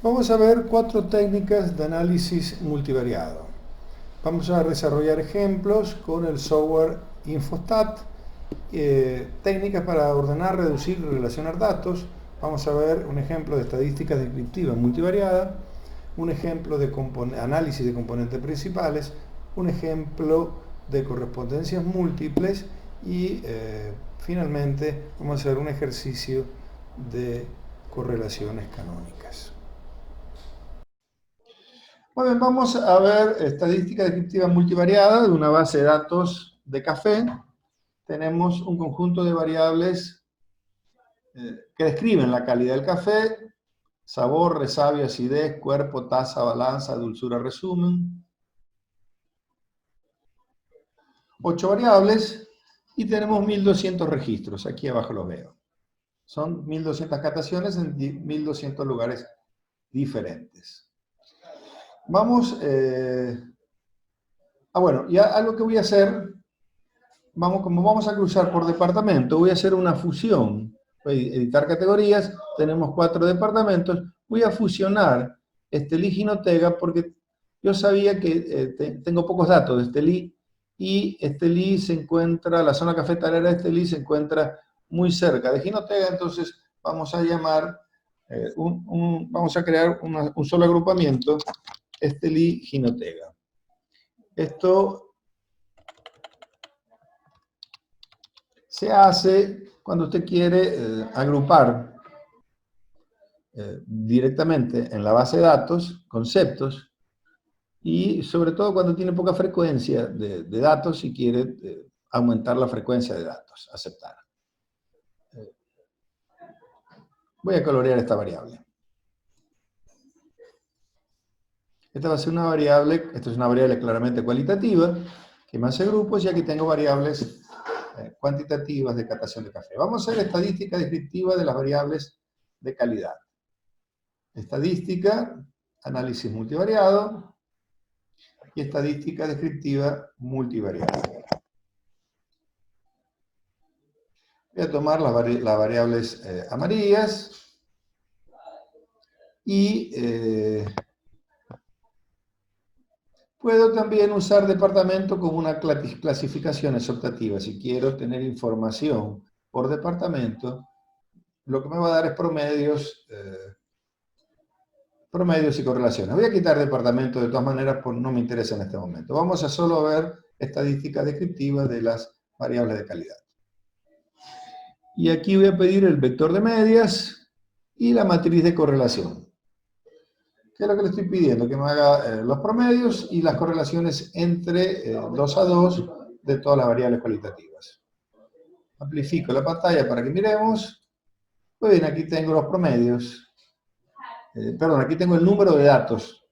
Vamos a ver 4 técnicas de análisis multivariado. Vamos a desarrollar ejemplos con el software Infostat, técnicas para ordenar, reducir y relacionar datos. Vamos a ver un ejemplo de estadística descriptiva multivariada, un ejemplo de análisis de componentes principales, un ejemplo de correspondencias múltiples y finalmente vamos a hacer un ejercicio de correlaciones canónicas. Muy bien, vamos a ver estadística descriptiva multivariada de una base de datos de café. Tenemos un conjunto de variables que describen la calidad del café: sabor, resabio, acidez, cuerpo, taza, balanza, dulzura, resumen. 8 variables y tenemos 1200 registros. Aquí abajo los veo. Son 1200 cataciones en 1200 lugares diferentes. Vamos, bueno, ya algo que voy a hacer, como vamos a cruzar por departamento, voy a hacer una fusión. Voy a editar categorías, tenemos 4 departamentos, voy a fusionar Estelí y Ginotega porque yo sabía que tengo pocos datos de Estelí y Estelí se encuentra, la zona cafetalera de Estelí se encuentra muy cerca de Ginotega, entonces vamos a llamar, vamos a crear un solo agrupamiento, Estelí Ginotega. Esto se hace cuando usted quiere agrupar directamente en la base de datos conceptos y sobre todo cuando tiene poca frecuencia de datos y quiere aumentar la frecuencia de datos, aceptar. Voy a colorear esta variable. Esta va a ser una variable, esta es una variable claramente cualitativa, que me hace grupos, y aquí tengo variables cuantitativas de catación de café. Vamos a hacer estadística descriptiva de las variables de calidad. Estadística, análisis multivariado y estadística descriptiva multivariada. Voy a tomar las variables amarillas y puedo también usar departamento como una clasificación exoptativa. Si quiero tener información por departamento, lo que me va a dar es promedios y correlaciones. Voy a quitar departamento de todas maneras, porque no me interesa en este momento. Vamos a solo ver estadística descriptiva de las variables de calidad. Y aquí voy a pedir el vector de medias y la matriz de correlación. ¿Qué es lo que le estoy pidiendo? Que me haga los promedios y las correlaciones entre 2 a 2 de todas las variables cualitativas. Amplifico la pantalla para que miremos. Muy bien, aquí tengo los promedios. Perdón, aquí tengo el número de datos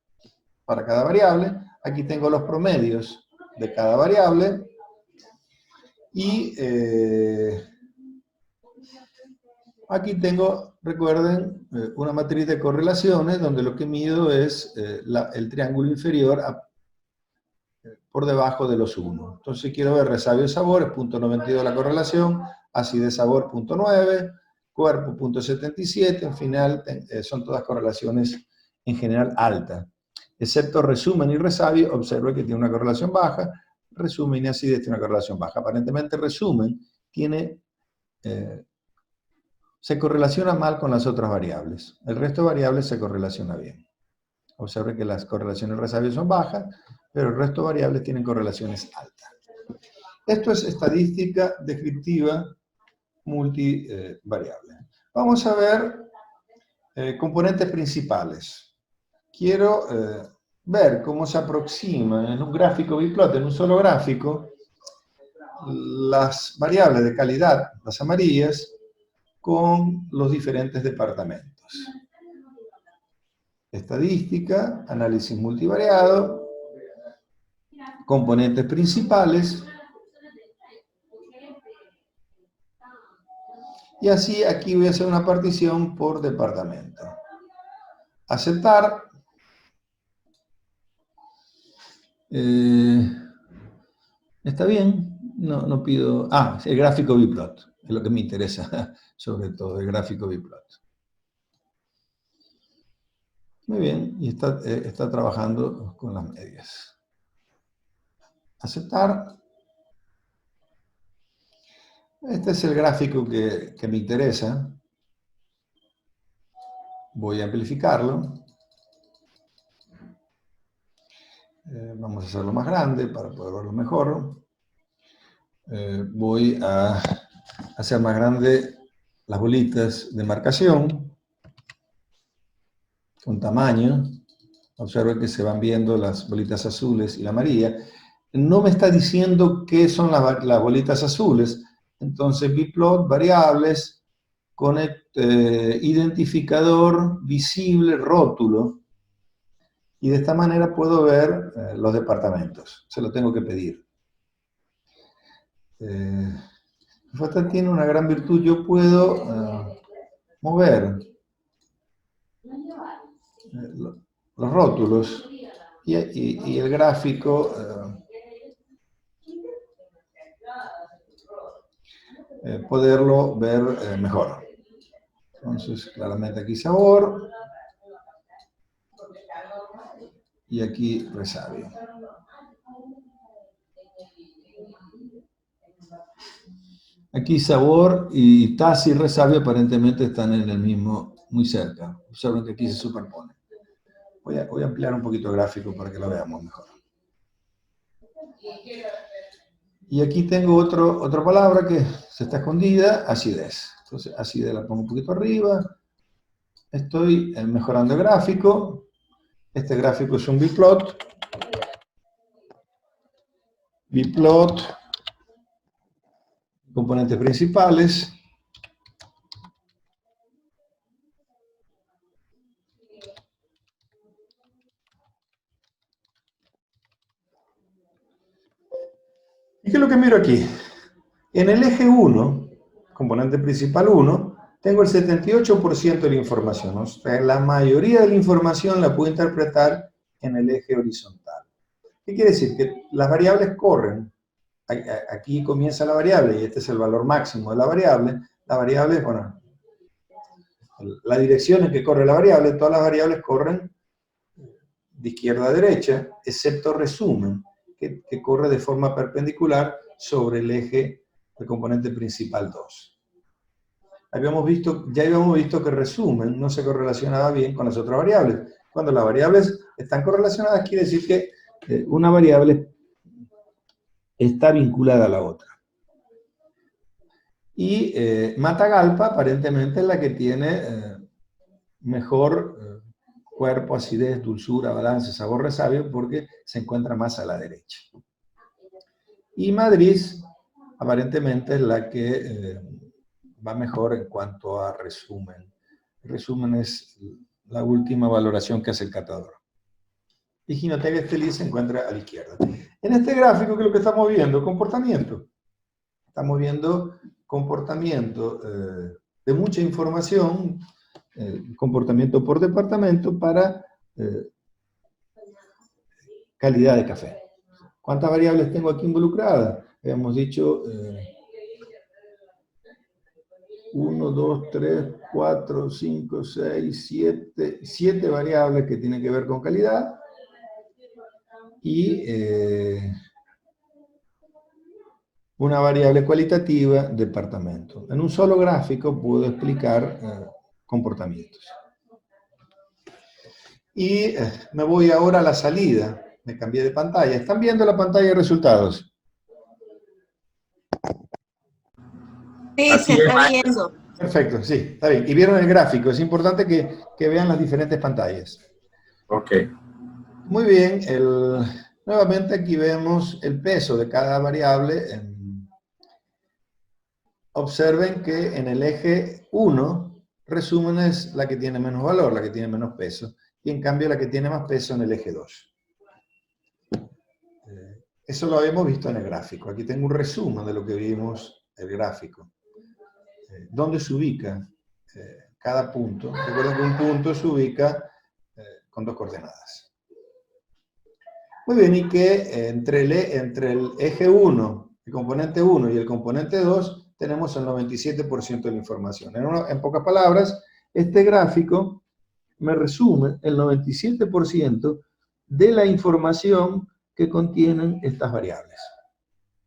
para cada variable. Aquí tengo los promedios de cada variable. Y aquí tengo, recuerden, una matriz de correlaciones donde lo que mido es el triángulo inferior por debajo de los 1. Entonces quiero ver resabio y sabor, es 0.92 la correlación, acidez sabor 0.9, cuerpo 0.77, en final son todas correlaciones en general altas. Excepto resumen y resabio, observe que tiene una correlación baja, resumen y acidez tiene una correlación baja. Aparentemente resumen se correlaciona mal con las otras variables. El resto de variables se correlaciona bien. Observe que las correlaciones resabio son bajas, pero el resto de variables tienen correlaciones altas. Esto es estadística descriptiva multivariable. Vamos a ver componentes principales. Quiero ver cómo se aproximan en un gráfico biplot, en un solo gráfico, las variables de calidad, las amarillas, con los diferentes departamentos. Estadística, análisis multivariado, componentes principales, y así aquí voy a hacer una partición por departamento. Aceptar. ¿Está bien? No pido... el gráfico biplot, es lo que me interesa, sobre todo, el gráfico biplot. Muy bien, y está trabajando con las medias. Aceptar. Este es el gráfico que me interesa. Voy a amplificarlo. Vamos a hacerlo más grande para poder verlo mejor. Voy a hacer más grande las bolitas de marcación con tamaño. Observen que se van viendo las bolitas azules y la amarilla. No me está diciendo qué son las bolitas azules. Entonces, bplot, variables, con identificador visible, rótulo. Y de esta manera puedo ver los departamentos. Se lo tengo que pedir. Fata tiene una gran virtud. Yo puedo mover los rótulos y el gráfico poderlo ver mejor. Entonces, claramente aquí sabor y aquí resabio. Aquí sabor y taza y resabio aparentemente están en el mismo, muy cerca. Observen que aquí se superponen. Voy a ampliar un poquito el gráfico para que lo veamos mejor. Y aquí tengo otra palabra que se está escondida, acidez. Entonces, acidez la pongo un poquito arriba. Estoy mejorando el gráfico. Este gráfico es un bplot. Bplot, componentes principales. ¿Y qué es lo que miro aquí? En el eje 1, componente principal 1, tengo el 78% de la información. O sea, la mayoría de la información la puedo interpretar en el eje horizontal. ¿Qué quiere decir? Que las variables corren. Aquí comienza la variable y este es el valor máximo de la variable. La variable, bueno, la dirección en que corre la variable, todas las variables corren de izquierda a derecha, excepto resumen, que corre de forma perpendicular sobre el eje del componente principal 2. Ya habíamos visto que resumen no se correlacionaba bien con las otras variables. Cuando las variables están correlacionadas, quiere decir que una variable está vinculada a la otra. Y Matagalpa aparentemente es la que tiene mejor cuerpo, acidez, dulzura, balance, sabor, resabio, porque se encuentra más a la derecha. Y Madrid aparentemente es la que va mejor en cuanto a resumen. El resumen es la última valoración que hace el catador. Y Ginotega Estelí se encuentra a la izquierda. En este gráfico, ¿qué es lo que estamos viendo? Comportamiento. Estamos viendo comportamiento de mucha información, comportamiento por departamento para calidad de café. ¿Cuántas variables tengo aquí involucradas? Habíamos dicho 1, 2, 3, 4, 5, 6, 7 variables que tienen que ver con calidad y una variable cualitativa, departamento. En un solo gráfico puedo explicar comportamientos. Y me voy ahora a la salida. Me cambié de pantalla. ¿Están viendo la pantalla de resultados? Sí, se está viendo. Perfecto, sí, está bien. Y vieron el gráfico. Es importante que vean las diferentes pantallas. Ok. Muy bien. Nuevamente aquí vemos el peso de cada variable. Observen que en el eje 1, resumen es la que tiene menos valor, la que tiene menos peso. Y en cambio la que tiene más peso en el eje 2. Eso lo habíamos visto en el gráfico. Aquí tengo un resumen de lo que vimos en el gráfico. ¿Dónde se ubica cada punto? Recuerden que un punto se ubica con 2 coordenadas. Muy bien, y que entre el eje 1, el componente 1 y el componente 2, tenemos el 97% de la información. En pocas palabras, este gráfico me resume el 97% de la información que contienen estas variables.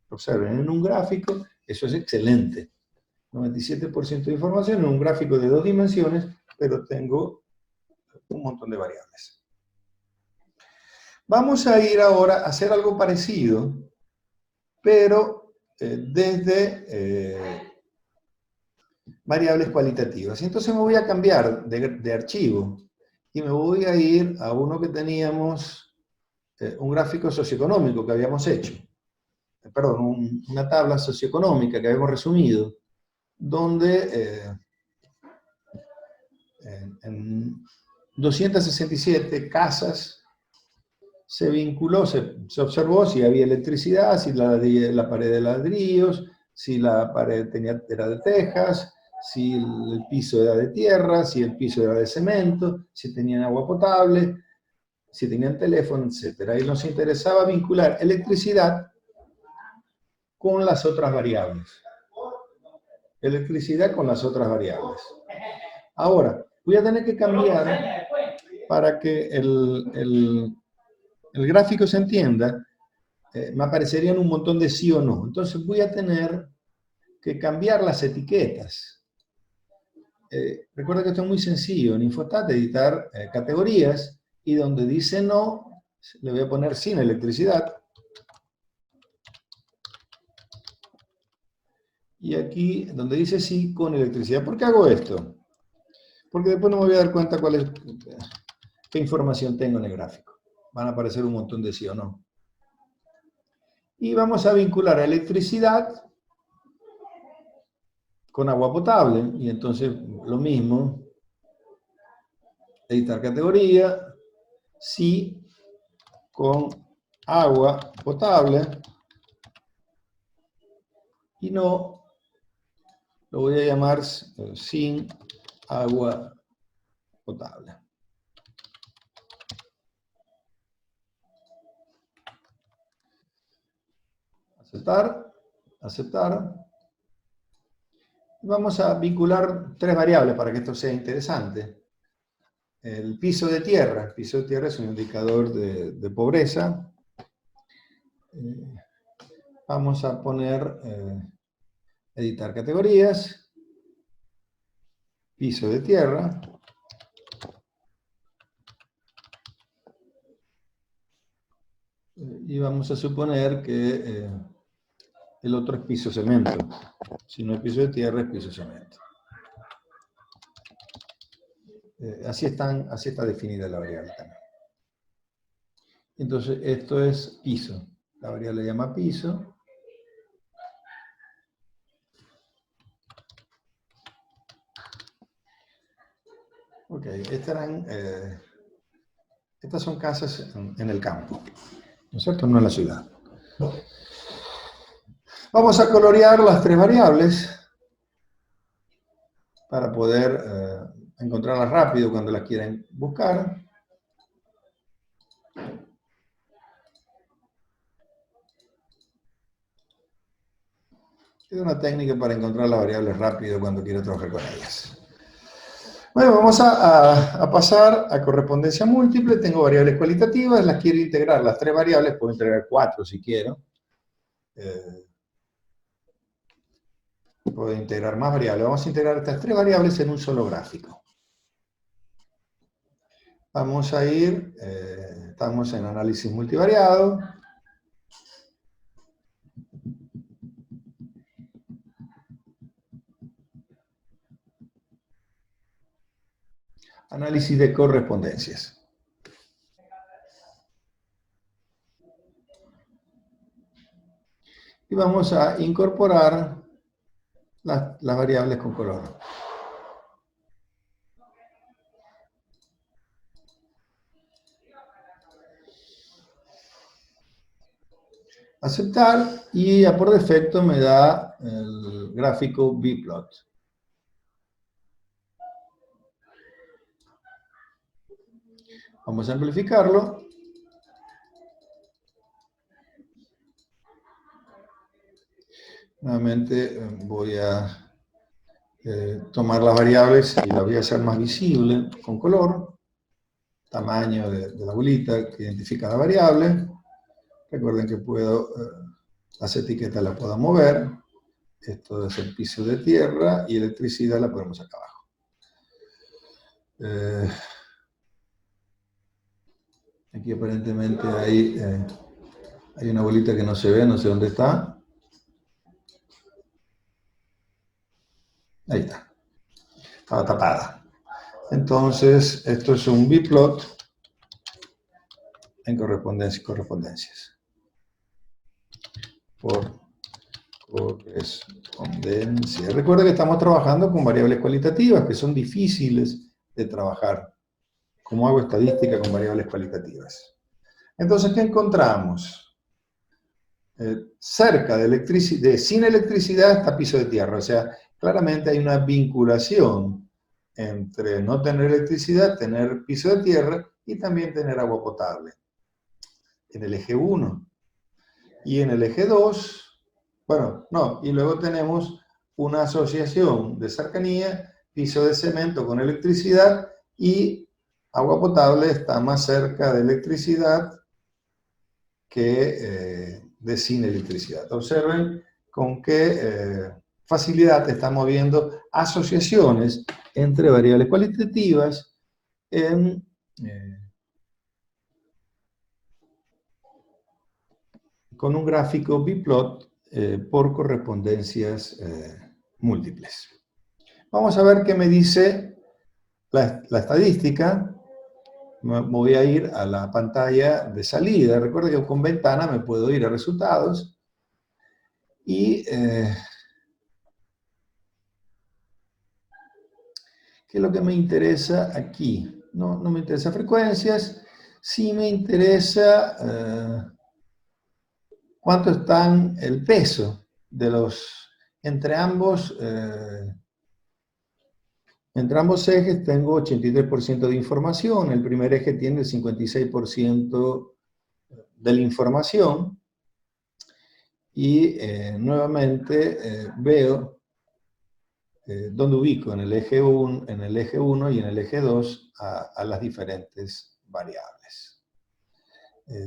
Observen, en un gráfico, eso es excelente. 97% de información en un gráfico de 2 dimensiones, pero tengo un montón de variables. Vamos a ir ahora a hacer algo parecido, pero desde variables cualitativas. Y entonces me voy a cambiar de archivo y me voy a ir a uno que teníamos, un gráfico socioeconómico que habíamos hecho. Perdón, una tabla socioeconómica que habíamos resumido, donde en 267 casas se vinculó, se observó si había electricidad, si la pared de ladrillos, si la pared era de tejas, si el piso era de tierra, si el piso era de cemento, si tenían agua potable, si tenían teléfono, etc. Y nos interesaba vincular electricidad con las otras variables. Electricidad con las otras variables. Ahora, voy a tener que cambiar para que el gráfico se entienda. Me aparecerían un montón de sí o no. Entonces voy a tener que cambiar las etiquetas. Recuerda que esto es muy sencillo. En Infostat editar categorías y donde dice no, le voy a poner sin electricidad. Y aquí, donde dice sí, con electricidad. ¿Por qué hago esto? Porque después no me voy a dar cuenta qué información tengo en el gráfico. Van a aparecer un montón de sí o no. Y vamos a vincular a electricidad con agua potable. Y entonces lo mismo. Editar categoría. Sí con agua potable. Y no, lo voy a llamar sin agua potable. Aceptar, aceptar. Vamos a vincular 3 variables para que esto sea interesante. El piso de tierra. El piso de tierra es un indicador de pobreza. Vamos a poner editar categorías. Piso de tierra. Y vamos a suponer que el otro es piso cemento. Si no es piso de tierra, es piso cemento. Así está definida la variable también. Entonces, esto es piso. La variable se llama piso. Ok, estas son casas en el campo, ¿no es cierto? No en la ciudad. Vamos a colorear las 3 variables para poder encontrarlas rápido cuando las quieran buscar. Es una técnica para encontrar las variables rápido cuando quiero trabajar con ellas. Bueno, vamos a pasar a correspondencia múltiple. Tengo variables cualitativas, las quiero integrar, las 3 variables, puedo integrar 4 si quiero. Puedo integrar más variables. Vamos a integrar estas 3 variables en un solo gráfico. Vamos a ir, estamos en análisis multivariado. Análisis de correspondencias. Y vamos a incorporar las variables con color. Aceptar y ya por defecto me da el gráfico bplot. Vamos a amplificarlo. Nuevamente voy a tomar las variables y las voy a hacer más visible con color. tamaño de la bolita que identifica la variable. Recuerden que puedo, las etiquetas las puedo mover. Esto es el piso de tierra y electricidad la ponemos acá abajo. Aquí aparentemente hay una bolita que no se ve, no sé dónde está. Ahí está. Estaba tapada. Entonces, esto es un biplot en correspondencias. Por correspondencia. Recuerda que estamos trabajando con variables cualitativas, que son difíciles de trabajar. ¿Cómo hago estadística con variables cualitativas? Entonces, ¿qué encontramos? Cerca sin electricidad está piso de tierra. O sea, claramente hay una vinculación entre no tener electricidad, tener piso de tierra y también tener agua potable. En el eje 1. Y en el eje 2, bueno, no, y luego tenemos una asociación de cercanía, piso de cemento con electricidad y agua potable está más cerca de electricidad que de sin electricidad. Observen con qué facilidad estamos viendo asociaciones entre variables cualitativas con un gráfico biplot por correspondencias múltiples. Vamos a ver qué me dice la estadística. Me voy a ir a la pantalla de salida. Recuerden que con ventana me puedo ir a resultados. Y ¿qué es lo que me interesa aquí? No me interesa frecuencias, sí me interesa cuánto están el peso de los, entre ambos ejes tengo 83% de información, el primer eje tiene el 56% de la información, y nuevamente veo dónde ubico en el eje 1, y en el eje 2 a las diferentes variables.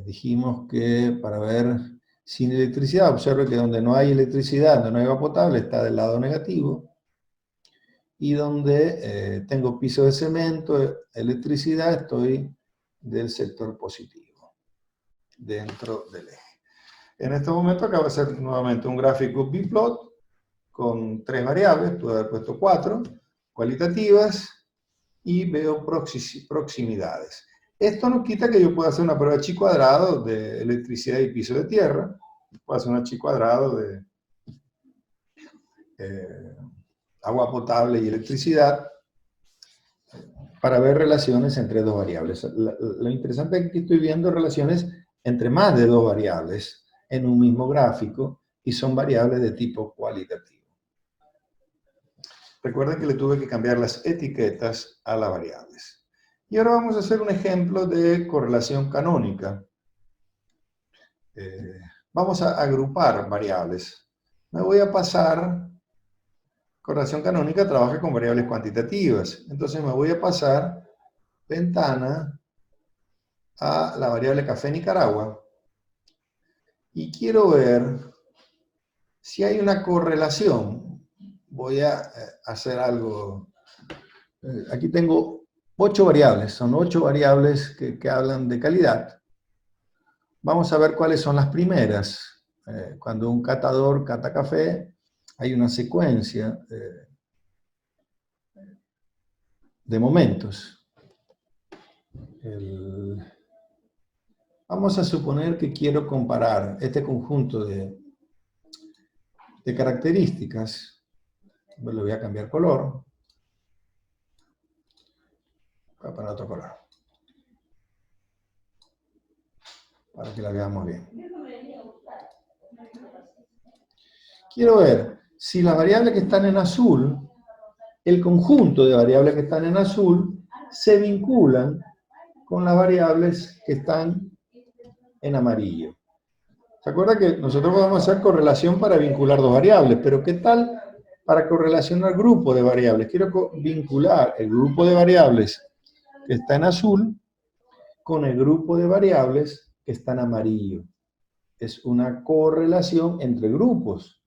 Dijimos que para ver sin electricidad, observe que donde no hay electricidad, donde no hay agua potable, está del lado negativo, y donde tengo piso de cemento, electricidad, estoy del sector positivo, dentro del eje. En este momento acabo de hacer nuevamente un gráfico biplot con 3 variables, pude haber puesto 4, cualitativas, y veo proximidades. Esto no quita que yo pueda hacer una prueba de chi cuadrado de electricidad y piso de tierra, puedo hacer una chi cuadrado de agua potable y electricidad, para ver relaciones entre dos variables. Lo interesante es que estoy viendo relaciones entre más de 2 variables en un mismo gráfico, y son variables de tipo cualitativo. Recuerden que le tuve que cambiar las etiquetas a las variables. Y ahora vamos a hacer un ejemplo de correlación canónica. Vamos a agrupar variables. Me voy a pasar, correlación canónica trabaja con variables cuantitativas. Entonces me voy a pasar ventana a la variable café Nicaragua. Y quiero ver si hay una correlación. Voy a hacer algo. Aquí tengo 8 variables. Son 8 variables que hablan de calidad. Vamos a ver cuáles son las primeras. Cuando un catador cata café, hay una secuencia de momentos. Vamos a suponer que quiero comparar este conjunto de características. Le voy a cambiar color. Voy a poner otro color, para que la veamos bien. Quiero ver si las variables que están en azul, el conjunto de variables que están en azul, se vinculan con las variables que están en amarillo. ¿Se acuerda que nosotros podemos hacer correlación para vincular 2 variables? Pero ¿qué tal para correlacionar grupo de variables? Quiero vincular el grupo de variables que está en azul con el grupo de variables que está en amarillo. Es una correlación entre grupos,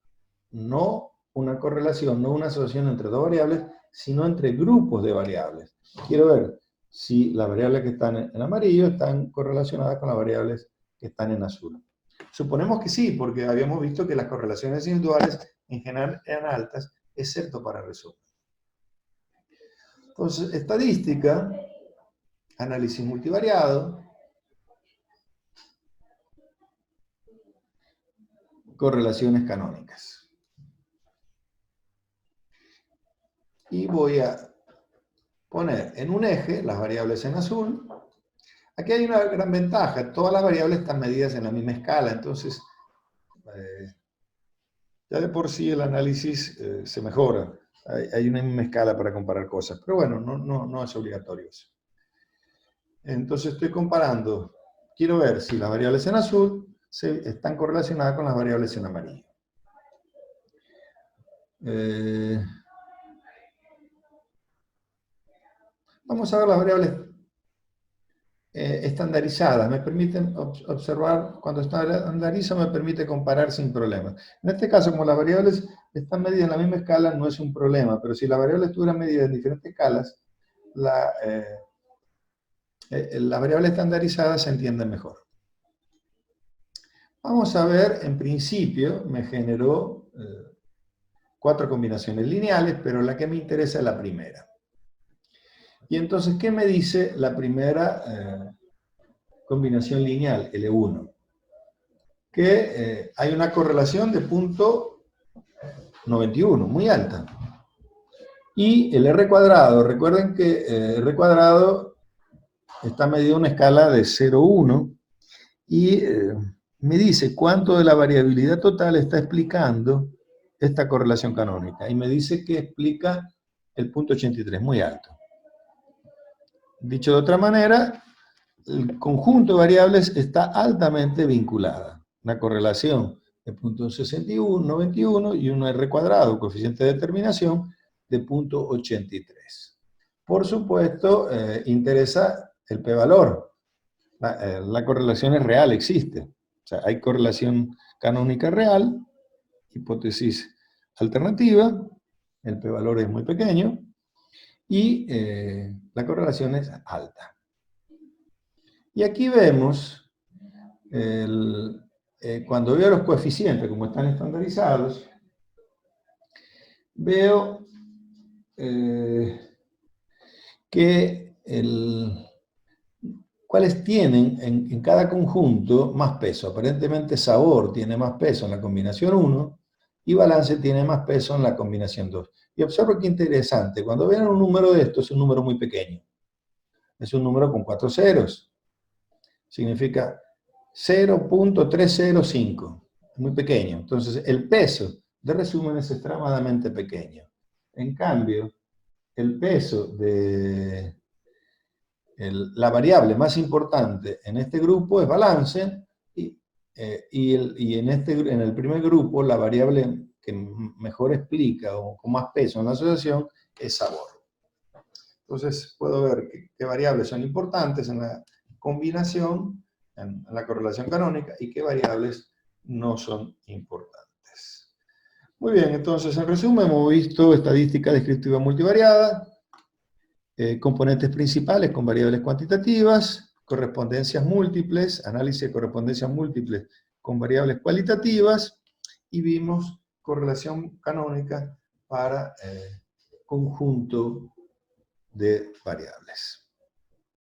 no una correlación, no una asociación entre dos variables, sino entre grupos de variables. Quiero ver si las variables que están en amarillo están correlacionadas con las variables que están en azul. Suponemos que sí, porque habíamos visto que las correlaciones individuales en general eran altas, excepto para resumen. Entonces, estadística, análisis multivariado, correlaciones canónicas. Y voy a poner en un eje las variables en azul. Aquí hay una gran ventaja, todas las variables están medidas en la misma escala, entonces ya de por sí el análisis se mejora. Hay una misma escala para comparar cosas, pero bueno, no es obligatorio eso. Entonces estoy comparando, quiero ver si las variables en azul están correlacionadas con las variables en amarillo. Vamos a ver las variables estandarizadas. Me permiten observar, cuando estandarizo me permite comparar sin problemas. En este caso, como las variables están medidas en la misma escala, no es un problema, pero si las variables estuvieran medidas en diferentes escalas, las variables estandarizadas se entienden mejor. Vamos a ver, en principio, me generó 4 combinaciones lineales, pero la que me interesa es la primera. Y entonces, ¿qué me dice la primera combinación lineal, L1? Que hay una correlación de punto 91, muy alta. Y el R cuadrado, recuerden que R cuadrado está medido en una escala de 0,1 y me dice cuánto de la variabilidad total está explicando esta correlación canónica. Y me dice que explica el punto 83, muy alto. Dicho de otra manera, el conjunto de variables está altamente vinculada. Una correlación de punto 61, 91 y un R cuadrado, coeficiente de determinación, de punto 83. Por supuesto, interesa el p-valor. La correlación es real, existe. O sea, hay correlación canónica real, hipótesis alternativa, el p-valor es muy pequeño, y la correlación es alta. Y aquí vemos, cuando veo los coeficientes, como están estandarizados, veo que cuáles tienen en cada conjunto más peso. Aparentemente sabor tiene más peso en la combinación 1 y balance tiene más peso en la combinación 2. Y observo que interesante, cuando ven un número de estos, es un número muy pequeño. Es un número con 4 ceros. Significa 0.305. Es muy pequeño. Entonces, el peso de resumen es extremadamente pequeño. En cambio, el peso de la variable más importante en este grupo es balance, y en el primer grupo la variable que mejor explica o con más peso en la asociación es sabor. Entonces puedo ver qué variables son importantes en la combinación, en la correlación canónica, y qué variables no son importantes. Muy bien, entonces en resumen hemos visto estadística descriptiva multivariada, componentes principales con variables cuantitativas, correspondencias múltiples, análisis de correspondencias múltiples con variables cualitativas, y vimos correlación canónica para conjunto de variables.